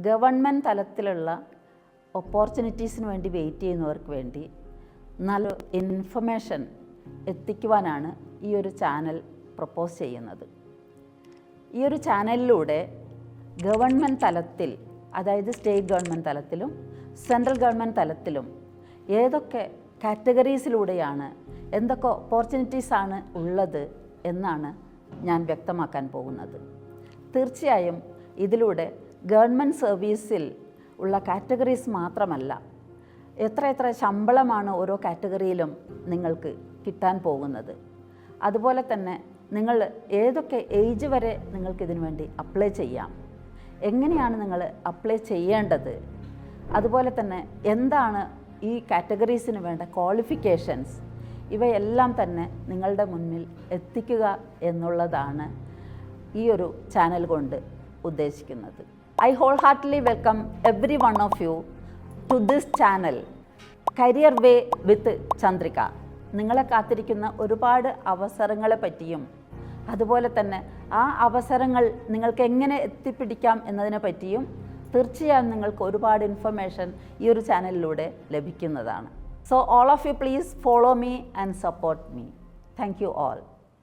Government തലത്തിലുള്ള ഓപ്പർച്യൂണിറ്റീസിന് വേണ്ടി wait ചെയ്യുന്നവർക്ക് വേണ്ടി നല്ല ഇൻഫർമേഷൻ എത്തിക്കുവാനാണ് ഈ ഒരു ചാനൽ പ്രപ്പോസ് ചെയ്യുന്നത്. ഈ ഒരു ചാനലിലൂടെ ഗവൺമെൻറ് തലത്തിൽ, അതായത് സ്റ്റേറ്റ് ഗവൺമെൻറ് തലത്തിലും സെൻട്രൽ ഗവൺമെൻറ് തലത്തിലും ഏതൊക്കെ കാറ്റഗറീസിലൂടെയാണ്, എന്തൊക്കെ ഓപ്പർച്യൂണിറ്റീസാണ് ഉള്ളത് എന്നാണ് ഞാൻ വ്യക്തമാക്കാൻ പോകുന്നത്. തീർച്ചയായും ഇതിലൂടെ ഗവൺമെൻറ് സർവീസിൽ ഉള്ള കാറ്റഗറീസ് മാത്രമല്ല, എത്ര ശമ്പളമാണ് ഓരോ കാറ്റഗറിയിലും നിങ്ങൾക്ക് കിട്ടാൻ പോകുന്നത്, അതുപോലെ തന്നെ നിങ്ങൾ ഏതൊക്കെ ഏജ് വരെ നിങ്ങൾക്കിതിനു വേണ്ടി അപ്ലൈ ചെയ്യാം, എങ്ങനെയാണ് നിങ്ങൾ അപ്ലൈ ചെയ്യേണ്ടത്, അതുപോലെ തന്നെ എന്താണ് ഈ കാറ്റഗറീസിന് വേണ്ട ക്വാളിഫിക്കേഷൻസ്, ഇവയെല്ലാം തന്നെ നിങ്ങളുടെ മുന്നിൽ എത്തിക്കുക എന്നുള്ളതാണ് ഈ ഒരു ചാനൽ കൊണ്ട് ഉദ്ദേശിക്കുന്നത്. I wholeheartedly welcome every one of you to this channel, Career Way with Chandrika. നിങ്ങളെ കാത്തിരിക്കുന്ന ഒരുപാട് അവസരങ്ങളെ പറ്റിയും അതുപോലെ തന്നെ ആ അവസരങ്ങൾ നിങ്ങൾക്ക് എങ്ങനെ എത്തിപ്പിടിക്കാം എന്നതിനെ പറ്റിയും തീർച്ചയായും നിങ്ങൾക്ക് ഒരുപാട് ഇൻഫർമേഷൻ ഈ ഒരു ചാനലിലൂടെ ലഭിക്കുന്നതാണ്. So all of you please follow me and support me. Thank you all.